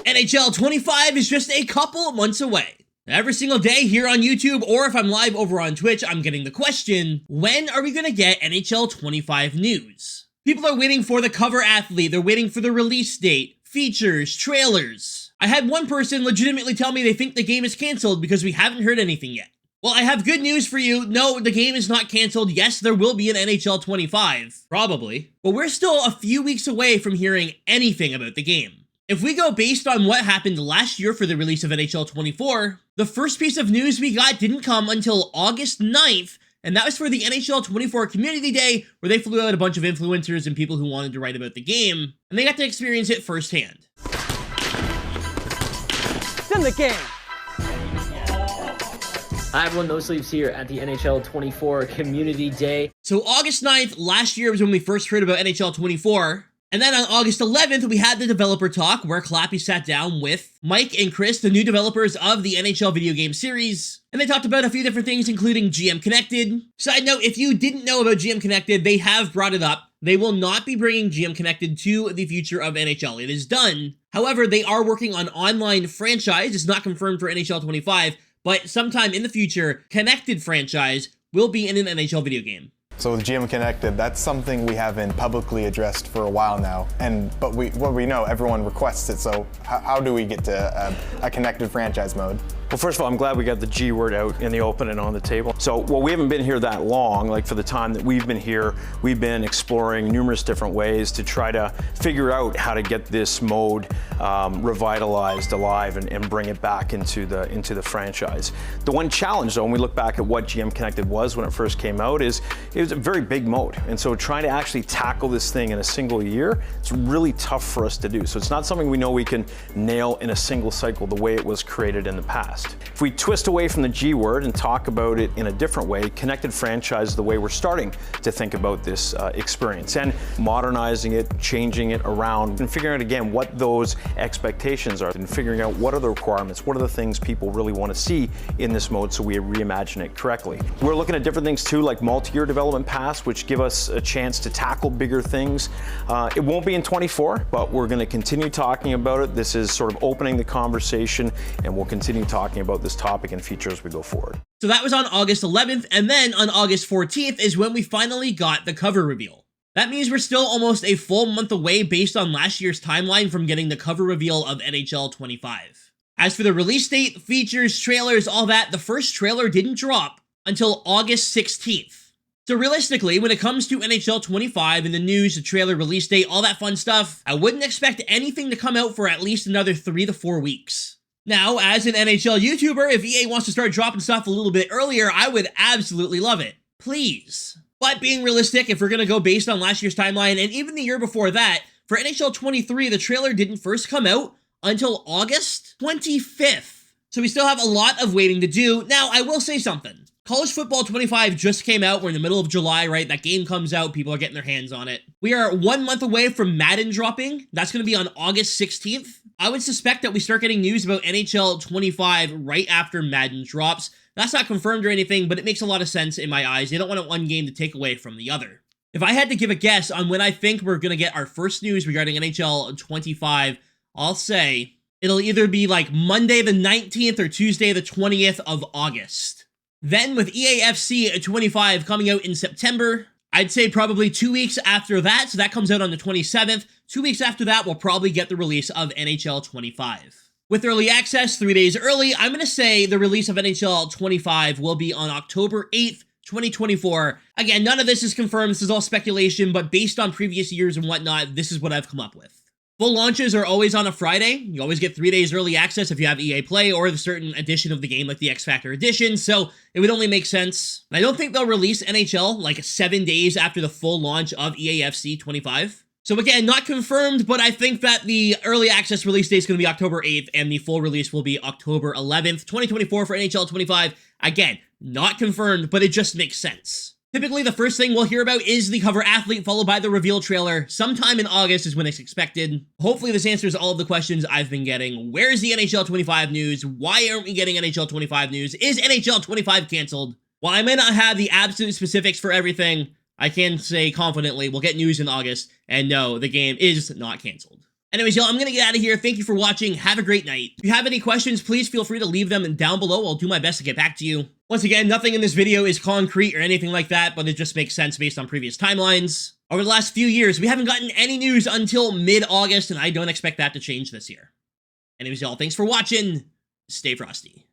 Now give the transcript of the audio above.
NHL 25 is just a couple months away. Every single day here on YouTube, or if I'm live over on Twitch, I'm getting the question, when are we gonna get NHL 25 news? People are waiting for the cover athlete, they're waiting for the release date, features, trailers. I had one person legitimately tell me they think the game is canceled because we haven't heard anything yet. Well, I have good news for you. No, the game is not canceled. Yes, there will be an NHL 25. Probably. But we're still a few weeks away from hearing anything about the game. If we go based on what happened last year for the release of NHL 24, the first piece of news we got didn't come until August 9th, and that was for the NHL 24 Community Day, where they flew out a bunch of influencers and people who wanted to write about the game, and they got to experience it firsthand. It's in the game! Hi everyone, No Sleeves here at the NHL 24 Community Day. So August 9th, last year was when we first heard about NHL 24. And then on August 11th, we had the developer talk where Clappy sat down with Mike and Chris, the new developers of the NHL video game series. And they talked about a few different things, including GM Connected. Side note, if you didn't know about GM Connected, they have brought it up. They will not be bringing GM Connected to the future of NHL. It is done. However, they are working on online franchise. It's not confirmed for NHL 25. But sometime in the future, Connected franchise will be in an NHL video game. So with GM Connected, that's something we haven't publicly addressed for a while now. But we know everyone requests it, so how do we get to a Connected franchise mode? Well, first of all, I'm glad we got the G word out in the open and on the table. So, well, we haven't been here that long. Like, for the time that we've been here, we've been exploring numerous different ways to try to figure out how to get this mode revitalized, alive, and bring it back into the franchise. The one challenge, though, when we look back at what GM Connected was when it first came out, is it was a very big mode. And so trying to actually tackle this thing in a single year, it's really tough for us to do. So it's not something we know we can nail in a single cycle the way it was created in the past. If we twist away from the G word and talk about it in a different way, Connected franchise is the way we're starting to think about this experience, and modernizing it, changing it around, and figuring out again what those expectations are, and figuring out what are the requirements, what are the things people really want to see in this mode so we reimagine it correctly. We're looking at different things too, like multi-year development paths, which give us a chance to tackle bigger things. It won't be in 24, but we're going to continue talking about it. This is sort of opening the conversation, and we'll continue talking about this topic and feature as we go forward. So that was on August 11th, and then on August 14th is when we finally got the cover reveal. That means we're still almost a full month away based on last year's timeline from getting the cover reveal of NHL 25. As for the release date, features, trailers, all that, the first trailer didn't drop until August 16th. So realistically, when it comes to NHL 25 and the news, the trailer, release date, all that fun stuff, I wouldn't expect anything to come out for at least another 3 to 4 weeks. Now, as an NHL YouTuber, if EA wants to start dropping stuff a little bit earlier, I would absolutely love it. Please. But being realistic, if we're going to go based on last year's timeline, and even the year before that, for NHL 23, the trailer didn't first come out until August 25th. So we still have a lot of waiting to do. Now, I will say something. College Football 25 just came out. We're in the middle of July, right? That game comes out. People are getting their hands on it. We are 1 month away from Madden dropping. That's going to be on August 16th. I would suspect that we start getting news about NHL 25 right after Madden drops. That's not confirmed or anything, but it makes a lot of sense in my eyes. They don't want one game to take away from the other. If I had to give a guess on when I think we're going to get our first news regarding NHL 25, I'll say it'll either be like Monday the 19th or Tuesday the 20th of August. Then with EAFC 25 coming out in September, I'd say probably 2 weeks after that, so that comes out on the 27th. 2 weeks after that, we'll probably get the release of NHL 25. With early access, 3 days early, I'm going to say the release of NHL 25 will be on October 8th, 2024. Again, none of this is confirmed, this is all speculation, but based on previous years and whatnot, this is what I've come up with. Full launches are always on a Friday. You always get 3 days early access if you have EA Play or the certain edition of the game like the X Factor edition, so it would only make sense. And I don't think they'll release NHL like 7 days after the full launch of EAFC 25. So again, not confirmed, but I think that the early access release date is going to be October 8th and the full release will be October 11th, 2024 for NHL 25. Again, not confirmed, but it just makes sense. Typically, the first thing we'll hear about is the cover athlete, followed by the reveal trailer. Sometime in August is when it's expected. Hopefully, this answers all of the questions I've been getting. Where's the NHL 25 news? Why aren't we getting NHL 25 news? Is NHL 25 canceled? While I may not have the absolute specifics for everything, I can say confidently we'll get news in August, and no, the game is not canceled. Anyways, y'all, I'm gonna get out of here. Thank you for watching. Have a great night. If you have any questions, please feel free to leave them down below. I'll do my best to get back to you. Once again, nothing in this video is concrete or anything like that, but it just makes sense based on previous timelines. Over the last few years, we haven't gotten any news until mid-August, and I don't expect that to change this year. Anyways, y'all, thanks for watching. Stay frosty.